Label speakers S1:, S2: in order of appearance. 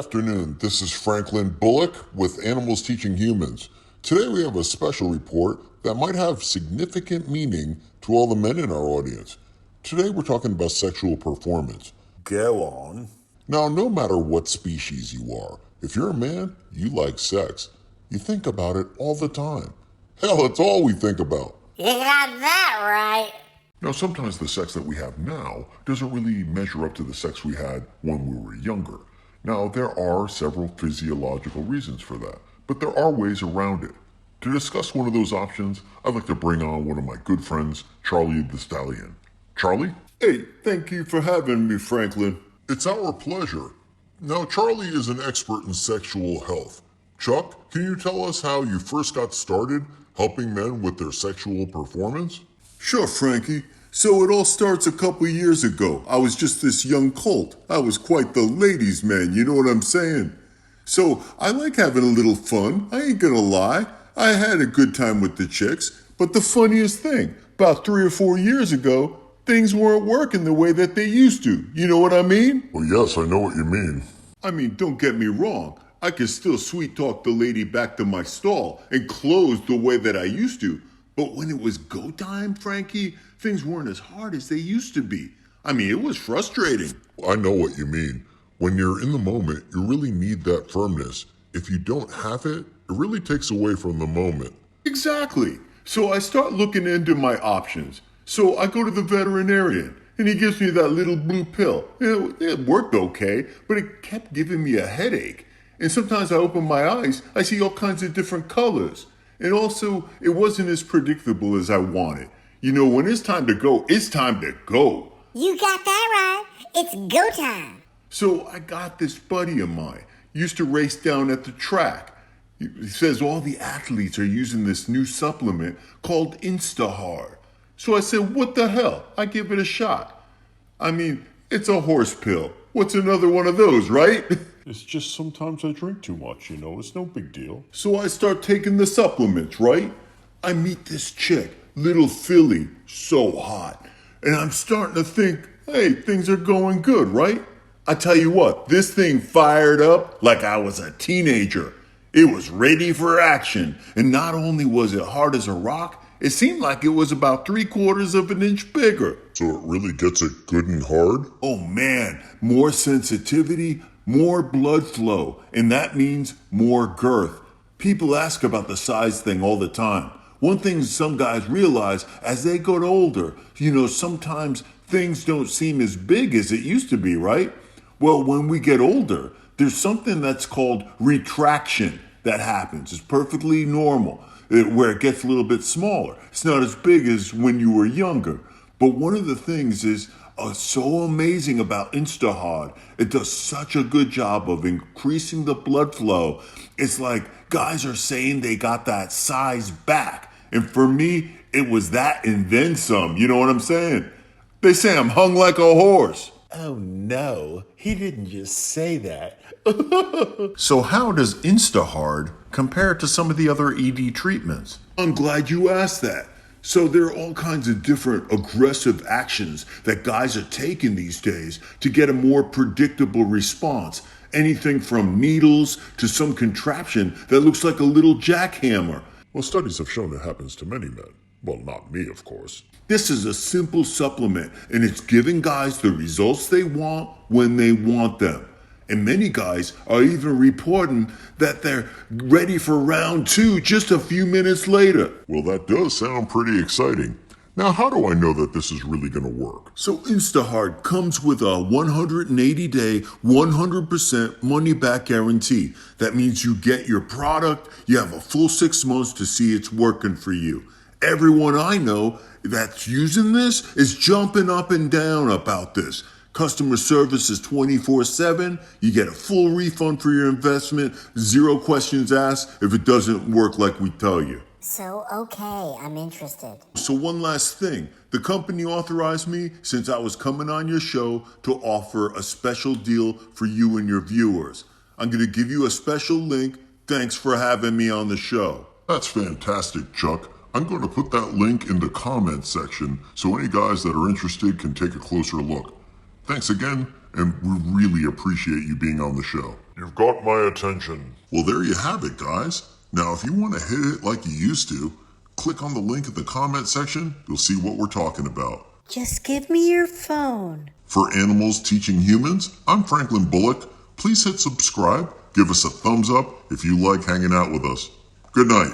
S1: afternoon. This is Franklin Bullock with Animals Teaching Humans. Today we have a special report that might have significant meaning to all the men in our audience. Today we're talking about sexual performance.
S2: Go on.
S1: Now, no matter what species you are, if you're a man, you like sex. You think about it all the time. Hell, it's all we think about.
S3: You got that right.
S1: Now, sometimes the sex that we have now doesn't really measure up to the sex we had when we were younger. Now, there are several physiological reasons for that, but there are ways around it. To discuss one of those options, I'd like to bring on one of my good friends, Charlie the Stallion. Charlie?
S4: Hey, thank you for having me, Franklin.
S1: It's our pleasure. Now, Charlie is an expert in sexual health. Chuck, can you tell us how you first got started helping men with their sexual performance?
S4: Sure, Frankie. So it all starts a couple years ago. I was just this young colt. I was quite the ladies' man, you know what I'm saying? So I like having a little fun. I ain't gonna lie. I had a good time with the chicks. But the funniest thing, about 3 or 4 years ago, things weren't working the way that they used to. You know what I mean?
S1: Well, yes, I know what you mean.
S4: I mean, don't get me wrong. I could still sweet talk the lady back to my stall and close the way that I used to. But when it was go time, Frankie, things weren't as hard as they used to be. I mean, it was frustrating.
S1: I know what you mean. When you're in the moment, you really need that firmness. If you don't have it, it really takes away from the moment.
S4: Exactly. So I start looking into my options. So I go to the veterinarian, and he gives me that little blue pill. It worked okay, but it kept giving me a headache. And sometimes I open my eyes, I see all kinds of different colors. And also, it wasn't as predictable as I wanted. You know, when it's time to go, it's time to go.
S3: You got that right. It's go time.
S4: So I got this buddy of mine, used to race down at the track. He says all the athletes are using this new supplement called Instahard. So I said, what the hell? I give it a shot. I mean, it's a horse pill. What's another one of those, right?
S5: It's just sometimes I drink too much, you know, it's no big deal.
S4: So I start taking the supplements, right? I meet this chick, little Philly, so hot. And I'm starting to think, hey, things are going good, right? I tell you what, this thing fired up like I was a teenager. It was ready for action. And not only was it hard as a rock, it seemed like it was about 3/4 of an inch bigger.
S1: So it really gets it good and hard?
S4: Oh man, more sensitivity, more blood flow, and that means more girth. People ask about the size thing all the time. One thing some guys realize as they get older, you know, sometimes things don't seem as big as it used to be, right? Well, when we get older, there's something that's called retraction that happens. It's perfectly normal, where it gets a little bit smaller. It's not as big as when you were younger. But one of the things is so amazing about Instahard. It does such a good job of increasing the blood flow. It's like guys are saying they got that size back. And for me, it was that and then some. You know what I'm saying? They say I'm hung like a horse.
S2: Oh no, he didn't just say that.
S4: So how does Instahard compare to some of the other ED treatments? I'm glad you asked that. So there are all kinds of different aggressive actions that guys are taking these days to get a more predictable response. Anything from needles to some contraption that looks like a little jackhammer.
S1: Well, studies have shown it happens to many men. Well, not me, of course.
S4: This is a simple supplement, and it's giving guys the results they want when they want them. And many guys are even reporting that they're ready for round 2 just a few minutes later.
S1: Well, that does sound pretty exciting. Now, how do I know that this is really going to work?
S4: So Instahard comes with a 180-day, 100% money-back guarantee. That means you get your product, you have a full 6 months to see it's working for you. Everyone I know that's using this is jumping up and down about this. Customer service is 24/7. You get a full refund for your investment, 0 questions asked if it doesn't work like we tell you.
S3: So, okay, I'm interested.
S4: So one last thing. The company authorized me, since I was coming on your show, to offer a special deal for you and your viewers. I'm going to give you a special link. Thanks for having me on the show.
S1: That's fantastic, Chuck. I'm going to put that link in the comments section so any guys that are interested can take a closer look. Thanks again, and we really appreciate you being on the show. You've got my attention.
S4: Well, there you have it, guys. Now, if you want to hit it like you used to, click on the link in the comment section. You'll see what we're talking about.
S6: Just give me your phone.
S4: For Animals Teaching Humans, I'm Franklin Bullock. Please hit subscribe. Give us a thumbs up if you like hanging out with us. Good night.